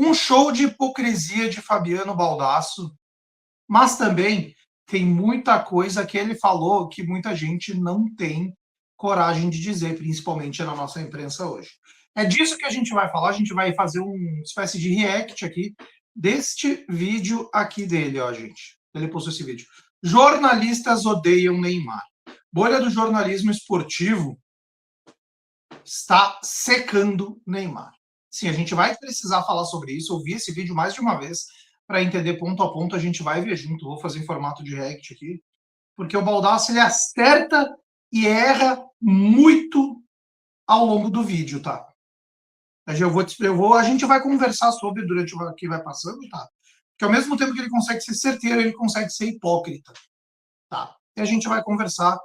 Um show de hipocrisia de Fabiano Baldasso, mas também tem muita coisa que ele falou que muita gente não tem coragem de dizer, principalmente na nossa imprensa hoje. É disso que a gente vai falar, a gente vai fazer uma espécie de react aqui deste vídeo aqui dele, ó, gente. Ele postou esse vídeo. Jornalistas odeiam Neymar. Bolha do jornalismo esportivo está secando Neymar. Sim, a gente vai precisar falar sobre isso. Eu vi esse vídeo mais de uma vez para entender ponto a ponto. A gente vai ver junto. Vou fazer em formato de react aqui, porque o Baldasso ele acerta e erra muito ao longo do vídeo, tá? A gente vai conversar sobre durante o que vai passando, tá? Porque ao mesmo tempo que ele consegue ser certeiro, ele consegue ser hipócrita, tá? E a gente vai conversar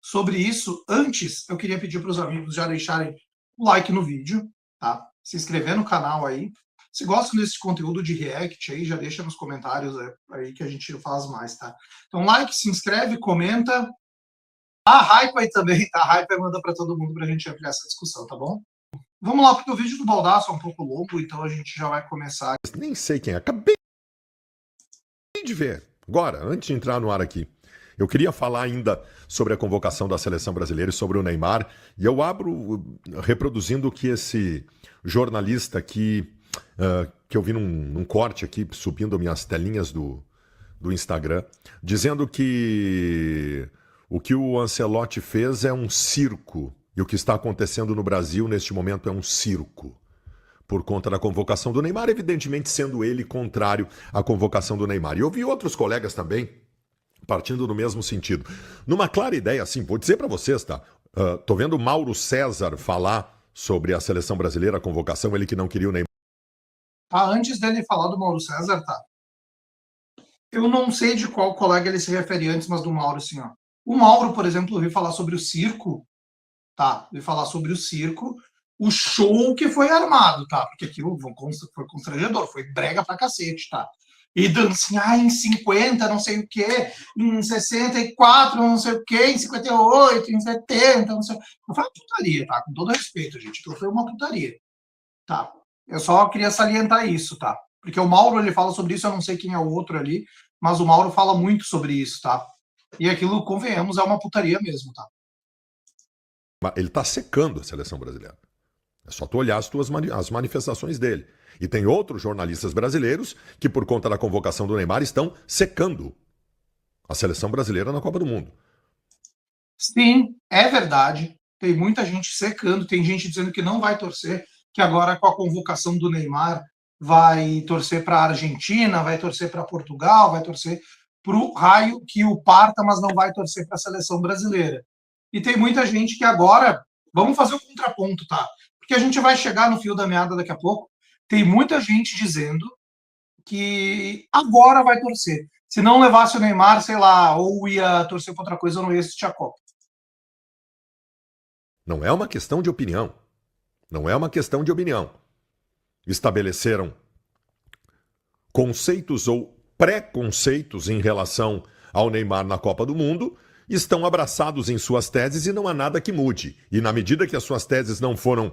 sobre isso. Antes, eu queria pedir para os amigos já deixarem o like no vídeo, tá? Se inscrever no canal aí. Se gostam desse conteúdo de react aí, já deixa nos comentários aí que a gente faz mais, tá? Então, like, se inscreve, comenta. A hype aí também, tá? A hype manda para todo mundo para a gente ampliar essa discussão, tá bom? Vamos lá, porque o vídeo do Baldasso é um pouco longo, então a gente já vai começar. Nem sei quem é. Acabei de ver. Agora, antes de entrar no ar aqui. Eu queria falar ainda sobre a convocação da seleção brasileira e sobre o Neymar. E eu abro reproduzindo o que esse jornalista aqui, que eu vi num corte aqui, subindo minhas telinhas do Instagram, dizendo que o que o Ancelotti fez é um circo. E o que está acontecendo no Brasil neste momento é um circo. Por conta da convocação do Neymar, evidentemente sendo ele contrário à convocação do Neymar. E eu vi outros colegas também partindo no mesmo sentido. Numa clara ideia, assim, vou dizer para vocês, tá? Tô vendo o Mauro César falar sobre a seleção brasileira, a convocação, ele que não queria o Neymar. Antes dele falar do Mauro César, tá? Eu não sei de qual colega ele se refere antes, mas do Mauro, assim, ó. O Mauro, por exemplo, veio falar sobre o circo, tá? Veio falar sobre o circo, o show que foi armado, tá? Porque aquilo foi constrangedor, foi brega pra cacete, tá? E dando assim, em 50, não sei o quê, em 64, não sei o quê, em 58, em 70, não sei o quê. Foi uma putaria, tá? Com todo respeito, gente. Aquilo foi uma putaria, tá? Eu só queria salientar isso, tá? Porque o Mauro, ele fala sobre isso, eu não sei quem é o outro ali, mas o Mauro fala muito sobre isso, tá? E aquilo, convenhamos, é uma putaria mesmo, tá? Ele tá secando a seleção brasileira. É só tu olhar as manifestações dele. E tem outros jornalistas brasileiros que, por conta da convocação do Neymar, estão secando a seleção brasileira na Copa do Mundo. Sim, é verdade. Tem muita gente secando, tem gente dizendo que não vai torcer, que agora com a convocação do Neymar vai torcer para a Argentina, vai torcer para Portugal, vai torcer para o raio que o parta, mas não vai torcer para a seleção brasileira. E tem muita gente que agora, vamos fazer o contraponto, tá? Porque a gente vai chegar no fio da meada daqui a pouco. Tem muita gente dizendo que agora vai torcer. Se não levasse o Neymar, sei lá, ou ia torcer para outra coisa, ou não ia assistir a Copa. Não é uma questão de opinião. Não é uma questão de opinião. Estabeleceram conceitos ou preconceitos em relação ao Neymar na Copa do Mundo, estão abraçados em suas teses e não há nada que mude. E na medida que as suas teses não foram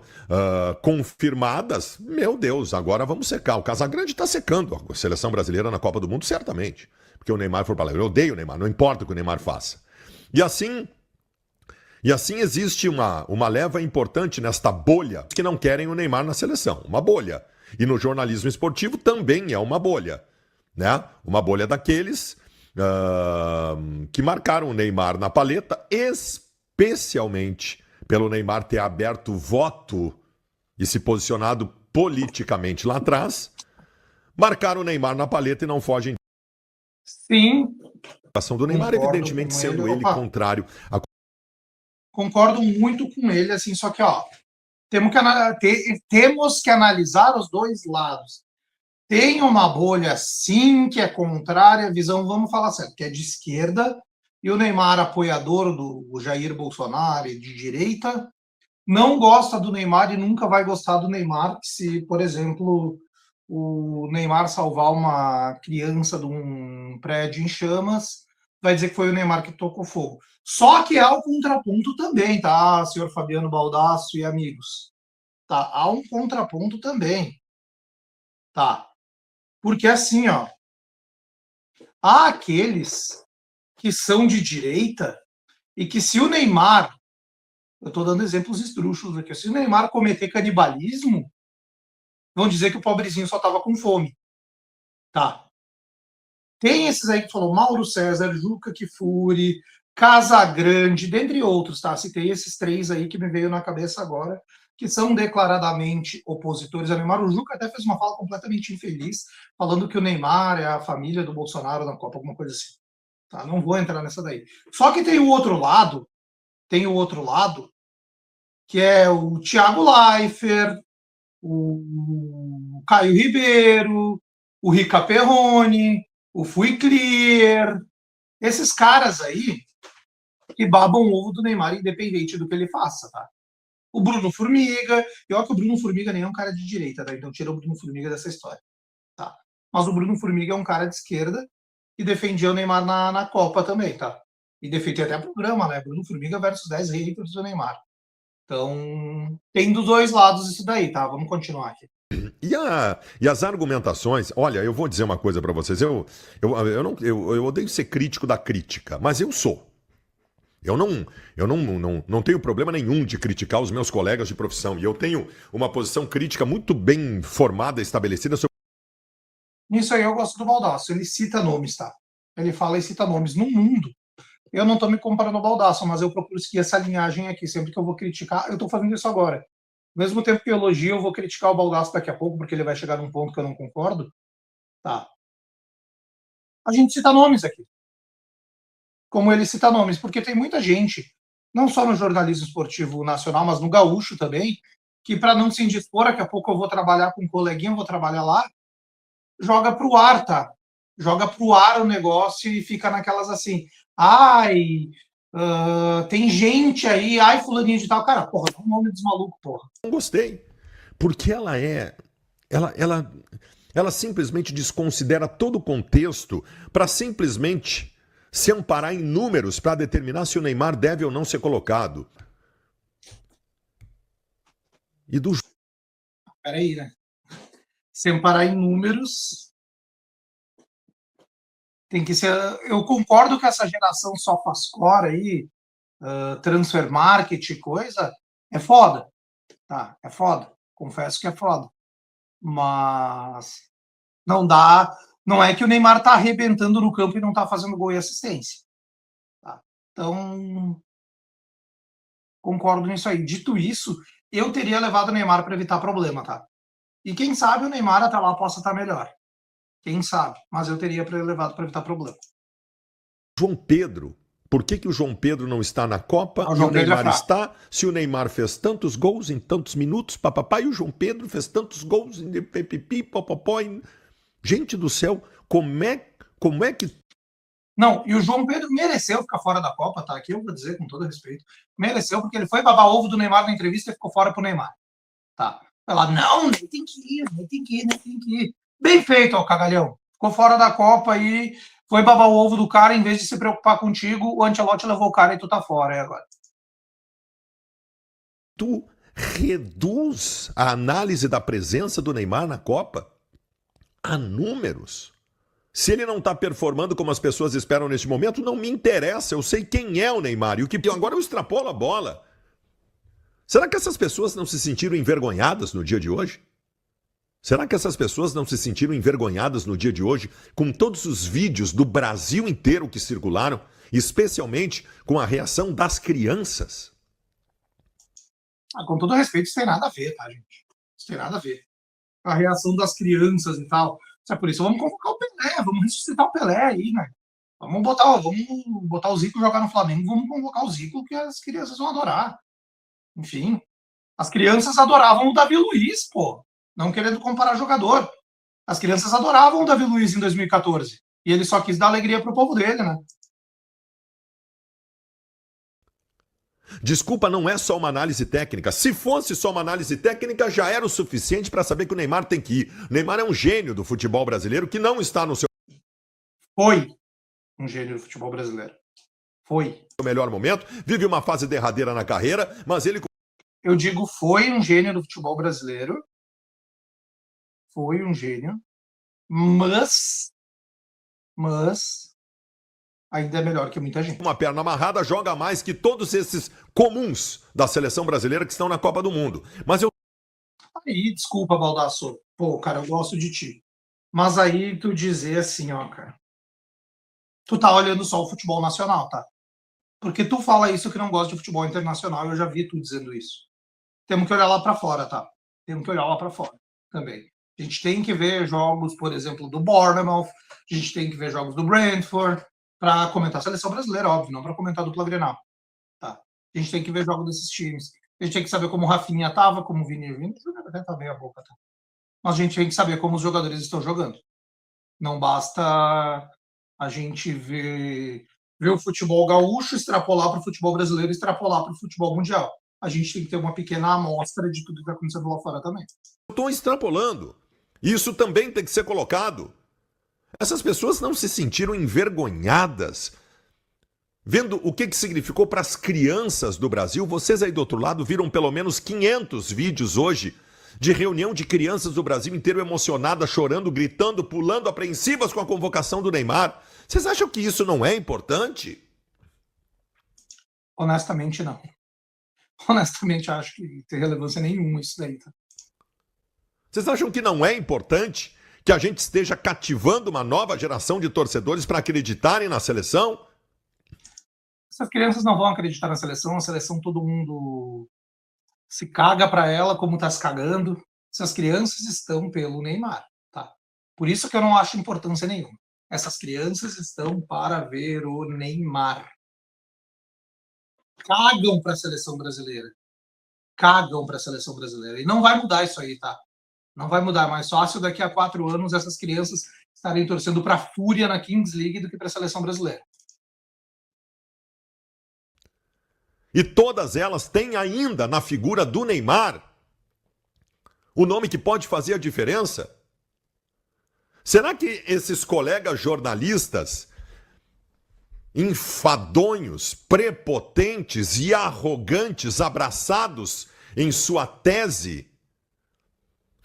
confirmadas, meu Deus, agora vamos secar. O Casagrande está secando a seleção brasileira na Copa do Mundo, certamente. Porque o Neymar for para lá. Eu odeio o Neymar, não importa o que o Neymar faça. E assim existe uma leva importante nesta bolha que não querem o Neymar na seleção. Uma bolha. E no jornalismo esportivo também é uma bolha. Né? Uma bolha daqueles que marcaram o Neymar na paleta, especialmente pelo Neymar ter aberto voto e se posicionado politicamente lá atrás, marcaram o Neymar na paleta e não fogem. Sim. A ação do Neymar, evidentemente, sendo ele contrário a... Concordo muito com ele, assim, só que, ó, temos que analisar os dois lados. Tem uma bolha, sim, que é contrária à visão, vamos falar certo, que é de esquerda, e o Neymar, apoiador do Jair Bolsonaro e de direita, não gosta do Neymar e nunca vai gostar do Neymar, se, por exemplo, o Neymar salvar uma criança de um prédio em chamas, vai dizer que foi o Neymar que tocou fogo. Só que há um contraponto também, tá, senhor Fabiano Baldasso e amigos? Tá, há um contraponto também. Tá? Porque assim, ó, há aqueles que são de direita e que se o Neymar, eu estou dando exemplos esdrúxulos aqui, se o Neymar cometer canibalismo, vão dizer que o pobrezinho só estava com fome. Tá? Tem esses aí que falou Mauro César, Juca Kfouri, Casagrande, dentre outros, tá? Citei esses 3 aí que me veio na cabeça agora, que são declaradamente opositores a Neymar. O Juca até fez uma fala completamente infeliz, falando que o Neymar é a família do Bolsonaro na Copa, alguma coisa assim. Tá? Não vou entrar nessa daí. Só que tem o outro lado, que é o Thiago Leifert, o Caio Ribeiro, o Rica Perrone, o Fui Clear, esses caras aí que babam o ovo do Neymar independente do que ele faça, tá? O Bruno Formiga, e olha que o Bruno Formiga nem é um cara de direita, tá? Então tira o Bruno Formiga dessa história, tá? Mas o Bruno Formiga é um cara de esquerda que defendia o Neymar na Copa também, tá? E defendia até programa, né? Bruno Formiga versus 10 haters do Neymar. Então, tem dos dois lados isso daí, tá? Vamos continuar aqui. E as argumentações, olha, eu vou dizer uma coisa para vocês, eu odeio ser crítico da crítica, mas eu sou. Eu não tenho problema nenhum de criticar os meus colegas de profissão, e eu tenho uma posição crítica muito bem formada, estabelecida sobre. Nisso aí eu gosto do Baldasso, ele cita nomes, tá? Ele fala e cita nomes. No mundo, eu não estou me comparando ao Baldasso, mas eu procuro seguir essa linhagem aqui. Sempre que eu vou criticar, eu estou fazendo isso agora. Ao mesmo tempo que eu elogio, eu vou criticar o Baldasso daqui a pouco, porque ele vai chegar num ponto que eu não concordo. Tá. A gente cita nomes aqui. Como ele cita nomes, porque tem muita gente, não só no jornalismo esportivo nacional, mas no gaúcho também, que para não se indispor, daqui a pouco eu vou trabalhar com um coleguinha, vou trabalhar lá, joga pro ar, tá? Joga pro ar o negócio e fica naquelas assim, ai, tem gente aí, ai, fulaninho de tal. Cara, porra, dá o nome dos malucos, porra. Não gostei, porque ela simplesmente desconsidera todo o contexto para simplesmente se amparar em números para determinar se o Neymar deve ou não ser colocado. E do Peraí, né? Se amparar em números, tem que ser. Eu concordo que essa geração só faz core aí, transfer market, coisa, é foda. Tá, é foda. Confesso que é foda. Mas não dá. Não é que o Neymar tá arrebentando no campo e não tá fazendo gol e assistência. Tá? Então, concordo nisso aí. Dito isso, eu teria levado o Neymar para evitar problema, tá? E quem sabe o Neymar até lá possa estar melhor. Quem sabe? Mas eu teria levado para evitar problema. João Pedro. Por que o João Pedro não está na Copa O e João o Pedro é Neymar fraco. está? Se o Neymar fez tantos gols em tantos minutos, papapá, e o João Pedro fez tantos gols em pipipi, popopó. Gente do céu, como é que. Não, e o João Pedro mereceu ficar fora da Copa, tá? Aqui eu vou dizer com todo respeito. Mereceu, porque ele foi babar ovo do Neymar na entrevista e ficou fora pro Neymar. Tá? Ela, não, nem tem que ir, nem tem que ir, nem tem que ir. Bem feito, ó, cagalhão. Ficou fora da Copa e foi babar o ovo do cara, em vez de se preocupar contigo, o Ancelotti levou o cara e tu tá fora aí agora. Tu reduz a análise da presença do Neymar na Copa a números? Se ele não está performando como as pessoas esperam neste momento, não me interessa. Eu sei quem é o Neymar. E o que agora eu extrapolo a bola. Será que essas pessoas não se sentiram envergonhadas no dia de hoje? Será que essas pessoas não se sentiram envergonhadas no dia de hoje com todos os vídeos do Brasil inteiro que circularam, especialmente com a reação das crianças? Com todo respeito, isso tem nada a ver, tá, gente? Isso tem nada a ver. A reação das crianças e tal. É por isso, vamos convocar o Pelé, vamos ressuscitar o Pelé aí, né? Vamos botar o Zico jogar no Flamengo, vamos convocar o Zico, que as crianças vão adorar. Enfim, as crianças adoravam o Davi Luiz, pô. Não querendo comparar jogador. As crianças adoravam o Davi Luiz em 2014. E ele só quis dar alegria pro povo dele, né? Desculpa, não é só uma análise técnica. Se fosse só uma análise técnica, já era o suficiente para saber que o Neymar tem que ir. O Neymar é um gênio do futebol brasileiro que não está no seu Foi um gênio do futebol brasileiro. Foi. melhor momento, vive uma fase derradeira na carreira, mas ele. Eu digo foi um gênio do futebol brasileiro. foi um gênio, mas ainda é melhor que muita gente. Uma perna amarrada joga mais que todos esses comuns da seleção brasileira que estão na Copa do Mundo. Mas eu Aí, desculpa, Baldasso. Pô, cara, eu gosto de ti. Mas aí tu dizer assim, ó, cara. Tu tá olhando só o futebol nacional, tá? Porque tu fala isso que não gosta de futebol internacional, eu já vi tu dizendo isso. Temos que olhar lá para fora, tá? Temos que olhar lá para fora também. A gente tem que ver jogos, por exemplo, do Bournemouth, a gente tem que ver jogos do Brentford, para comentar a seleção brasileira, óbvio, não para comentar a dupla Grenal. Tá? A gente tem que ver jogos desses times. A gente tem que saber como o Rafinha tava, como o Vini até tá meio a boca, tá? Mas a gente tem que saber como os jogadores estão jogando. Não basta a gente ver o futebol gaúcho, extrapolar para o futebol brasileiro, extrapolar para o futebol mundial. A gente tem que ter uma pequena amostra de tudo que está acontecendo lá fora também. estou extrapolando. Isso também tem que ser colocado. Essas pessoas não se sentiram envergonhadas vendo o que significou para as crianças do Brasil. Vocês aí do outro lado viram pelo menos 500 vídeos hoje de reunião de crianças do Brasil inteiro emocionadas, chorando, gritando, pulando, apreensivas com a convocação do Neymar. Vocês acham que isso não é importante? Honestamente, não. Honestamente, acho que não tem relevância nenhuma isso daí. Tá? Vocês acham que não é importante que a gente esteja cativando uma nova geração de torcedores para acreditarem na seleção? Essas crianças não vão acreditar na seleção, a seleção todo mundo se caga para ela como está se cagando. Essas crianças estão pelo Neymar, tá? Por isso que eu não acho importância nenhuma. Essas crianças estão para ver o Neymar. Cagam para a seleção brasileira. Cagam para a seleção brasileira. E não vai mudar isso aí, tá? Não vai mudar. Mais fácil daqui a 4 anos essas crianças estarem torcendo para a Fúria na Kings League do que para a seleção brasileira. E todas elas têm ainda na figura do Neymar o nome que pode fazer a diferença? Será que esses colegas jornalistas enfadonhos, prepotentes e arrogantes, abraçados em sua tese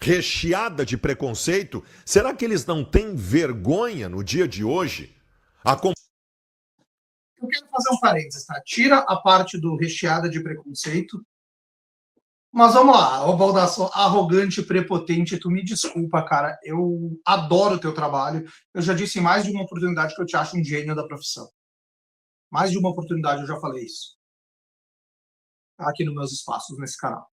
recheada de preconceito, será que eles não têm vergonha no dia de hoje? Eu quero fazer um parênteses, tá? Tira a parte do recheada de preconceito. Mas vamos lá, o Baldasso, arrogante, prepotente, tu me desculpa, cara. Eu adoro o teu trabalho. Eu já disse em mais de uma oportunidade que eu te acho um gênio da profissão. Mais de uma oportunidade eu já falei isso. Aqui nos meus espaços, nesse canal.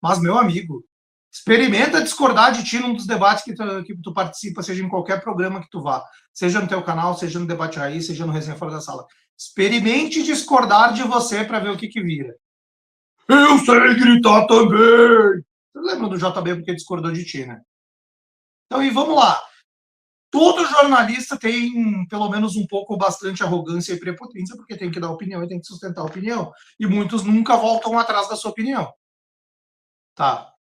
Mas, meu amigo, experimenta discordar de ti num dos debates que tu participa, seja em qualquer programa que tu vá. Seja no teu canal, seja no Debate Raiz, seja no Resenha Fora da Sala. Experimente discordar de você para ver o que vira. Eu sei gritar também! Você lembra do JB porque discordou de ti, né? Então, e vamos lá. Todo jornalista tem, pelo menos um pouco, bastante arrogância e prepotência, porque tem que dar opinião e tem que sustentar a opinião. E muitos nunca voltam atrás da sua opinião. Tá?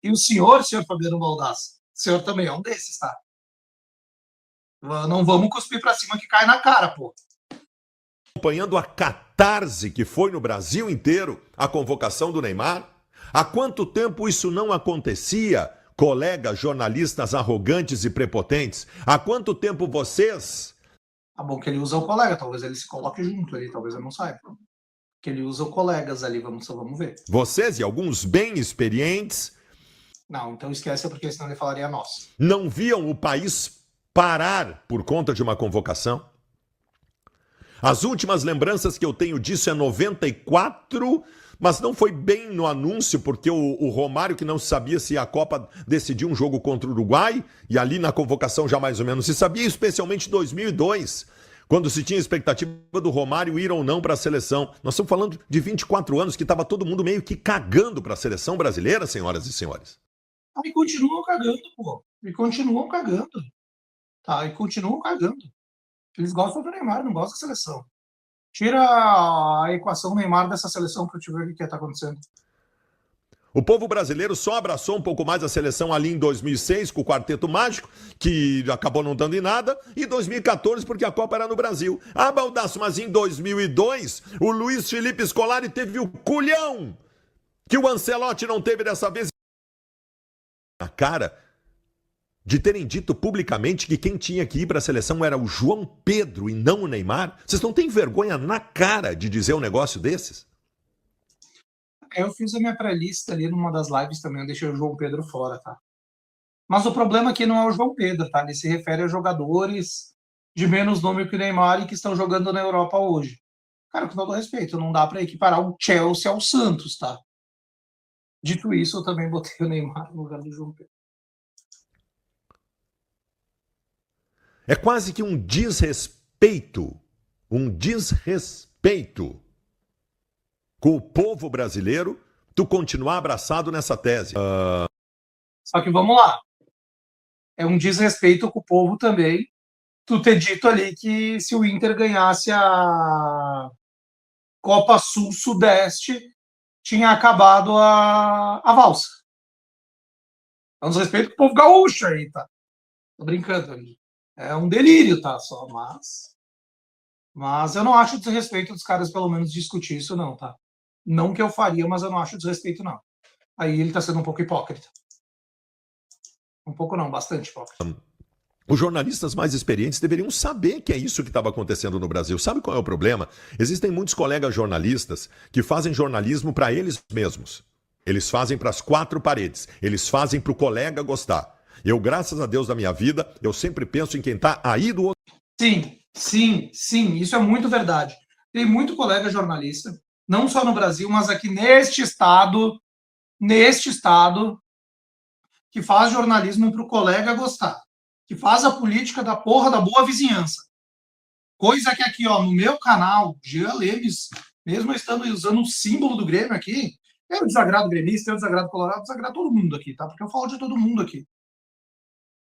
E o senhor Fabiano Baldassi, o senhor também é um desses, tá? Não vamos cuspir pra cima que cai na cara, pô. Acompanhando a catarse que foi no Brasil inteiro a convocação do Neymar? Há quanto tempo isso não acontecia, colegas jornalistas arrogantes e prepotentes? Há quanto tempo vocês... Tá bom que ele usa o colega, talvez ele se coloque junto ali, talvez eu não saiba. Que ele usa o colegas ali, vamos ver. Vocês e alguns bem experientes... Não, então esquece, porque senão ele falaria nós. Não viam o país parar por conta de uma convocação? As últimas lembranças que eu tenho disso é 94, mas não foi bem no anúncio, porque o Romário, que não sabia se a Copa decidiu um jogo contra o Uruguai, e ali na convocação já mais ou menos se sabia, especialmente em 2002, quando se tinha expectativa do Romário ir ou não para a seleção. Nós estamos falando de 24 anos que estava todo mundo meio que cagando para a seleção brasileira, senhoras e senhores. E continuam cagando, pô. E continuam cagando. Tá, e continuam cagando. Eles gostam do Neymar, não gostam da seleção. Tira a equação Neymar dessa seleção para te ver o que está acontecendo. O povo brasileiro só abraçou um pouco mais a seleção ali em 2006 com o Quarteto Mágico, que acabou não dando em nada, e 2014 porque a Copa era no Brasil. Ah, Baldasso, mas em 2002 o Luiz Felipe Scolari teve o culhão que o Ancelotti não teve dessa vez. na cara de terem dito publicamente que quem tinha que ir para a seleção era o João Pedro e não o Neymar? Vocês não têm vergonha na cara de dizer um negócio desses? Eu fiz a minha pré-lista ali numa das lives também, eu deixei o João Pedro fora, tá? Mas o problema aqui não é o João Pedro, tá? Ele se refere a jogadores de menos nome que o Neymar e que estão jogando na Europa hoje. Cara, com todo respeito, não dá para equiparar o Chelsea ao Santos, tá? Dito isso, eu também botei o Neymar no lugar do João Pedro. É quase que um desrespeito com o povo brasileiro tu continuar abraçado nessa tese. Só que vamos lá. É um desrespeito com o povo também tu ter dito ali que se o Inter ganhasse a Copa Sul-Sudeste, tinha acabado a valsa. É um desrespeito com o povo gaúcho aí, tá? Tô brincando ali. É um delírio, tá? Só, mas eu não acho desrespeito dos caras, pelo menos, discutir isso, não, tá? Não que eu faria, mas eu não acho desrespeito, não. Aí ele tá sendo um pouco hipócrita. Um pouco não, bastante hipócrita. Os jornalistas mais experientes deveriam saber que é isso que estava acontecendo no Brasil. Sabe qual é o problema? Existem muitos colegas jornalistas que fazem jornalismo para eles mesmos. Eles fazem para as quatro paredes. Eles fazem para o colega gostar. Eu, graças a Deus da minha vida, eu sempre penso em quem está aí do outro. Sim. Isso é muito verdade. Tem muito colega jornalista, não só no Brasil, mas aqui neste estado, que faz jornalismo para o colega gostar, que faz a política da porra da boa vizinhança. Coisa que aqui, ó, no meu canal, Jean Lemes, mesmo eu estando usando o símbolo do Grêmio aqui, eu desagrado gremista, eu desagrado colorado, desagrado todo mundo aqui, tá? Porque eu falo de todo mundo aqui.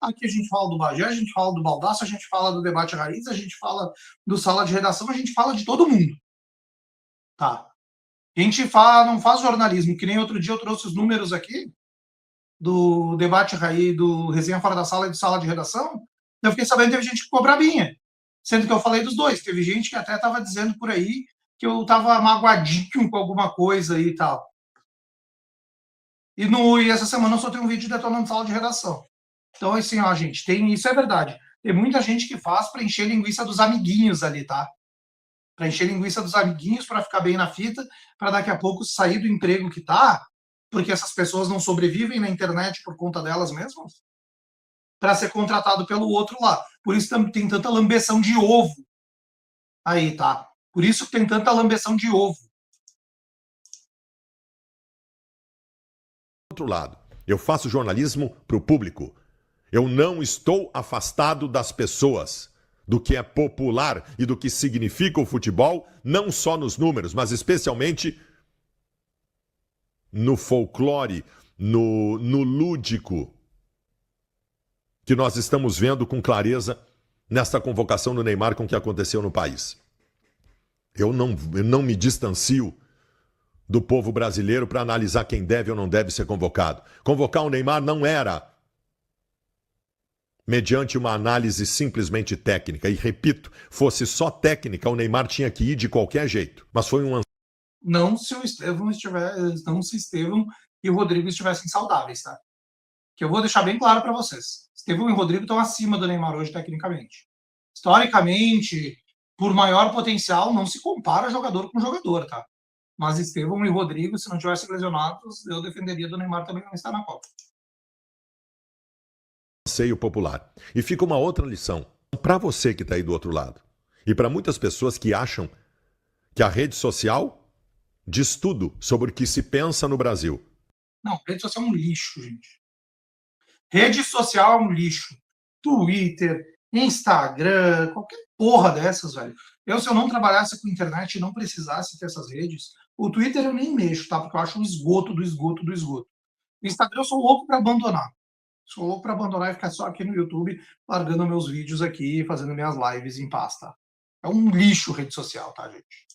Aqui a gente fala do Bagé, a gente fala do Baldaço, a gente fala do Debate Raiz, a gente fala do Sala de Redação, a gente fala de todo mundo. Tá? A gente não faz jornalismo, que nem outro dia eu trouxe os números aqui do Debate Raiz, do Resenha Fora da Sala e do Sala de Redação. Eu fiquei sabendo que teve gente que ficou bravinha, sendo que eu falei dos dois. Teve gente que até estava dizendo por aí que eu estava magoadinho com alguma coisa aí e tal. E essa semana eu só tenho um vídeo detonando Sala de Redação. Então, assim, ó, gente, isso é verdade. Tem muita gente que faz para encher linguiça dos amiguinhos ali, tá? Para encher linguiça dos amiguinhos, para ficar bem na fita, para daqui a pouco sair do emprego que tá, porque essas pessoas não sobrevivem na internet por conta delas mesmas, para ser contratado pelo outro lá. Por isso tem tanta lambeção de ovo aí, tá? Por isso que tem tanta lambeção de ovo. Outro lado, eu faço jornalismo para o público. Eu não estou afastado das pessoas, do que é popular e do que significa o futebol, não só nos números, mas especialmente no folclore, no lúdico, que nós estamos vendo com clareza nesta convocação do Neymar com o que aconteceu no país. Eu não me distancio do povo brasileiro para analisar quem deve ou não deve ser convocado. Convocar o Neymar não era mediante uma análise simplesmente técnica. E repito, fosse só técnica, o Neymar tinha que ir de qualquer jeito. Mas foi um... Não se o Estevão e o Rodrigo estivessem saudáveis, tá? Que eu vou deixar bem claro para vocês. Estevão e o Rodrigo estão acima do Neymar hoje, tecnicamente. Historicamente, por maior potencial, não se compara jogador com jogador, tá? Mas Estevão e Rodrigo, se não tivessem lesionados, eu defenderia do Neymar também não estar na Copa. Anseio popular. E fica uma outra lição para você que está aí do outro lado. E para muitas pessoas que acham que a rede social diz tudo sobre o que se pensa no Brasil. Não, rede social é um lixo, gente. Rede social é um lixo. Twitter, Instagram, qualquer porra dessas, velho. Se eu não trabalhasse com internet e não precisasse ter essas redes, o Twitter eu nem mexo, tá? Porque eu acho um esgoto do esgoto do esgoto. O Instagram eu sou louco para abandonar. Sou louco para abandonar e ficar só aqui no YouTube, largando meus vídeos aqui, fazendo minhas lives em paz, tá? É um lixo rede social, tá, gente?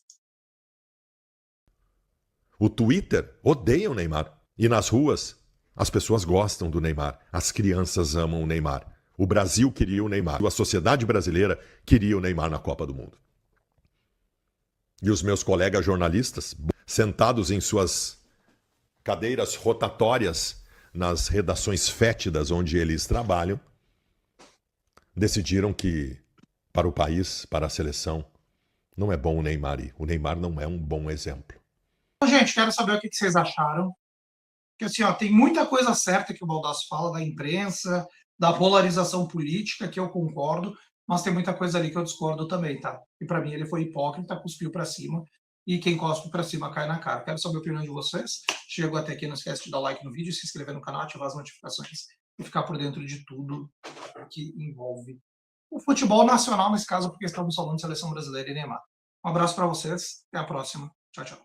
O Twitter odeia o Neymar. E nas ruas, as pessoas gostam do Neymar. As crianças amam o Neymar. O Brasil queria o Neymar. A sociedade brasileira queria o Neymar na Copa do Mundo. E os meus colegas jornalistas, sentados em suas cadeiras rotatórias nas redações fétidas onde eles trabalham, decidiram que para o país, para a seleção, não é bom o Neymar ir. O Neymar não é um bom exemplo. Gente, quero saber o que vocês acharam. Porque assim, ó, tem muita coisa certa que o Baldasso fala da imprensa, da polarização política, que eu concordo, mas tem muita coisa ali que eu discordo também, tá? E para mim ele foi hipócrita, cuspiu para cima, e quem cospe para cima cai na cara. Quero saber a opinião de vocês. Chegou até aqui, não esquece de dar like no vídeo, se inscrever no canal, ativar as notificações e ficar por dentro de tudo que envolve o futebol nacional, nesse caso, porque estamos falando de seleção brasileira e Neymar. Um abraço para vocês, até a próxima. Tchau, tchau.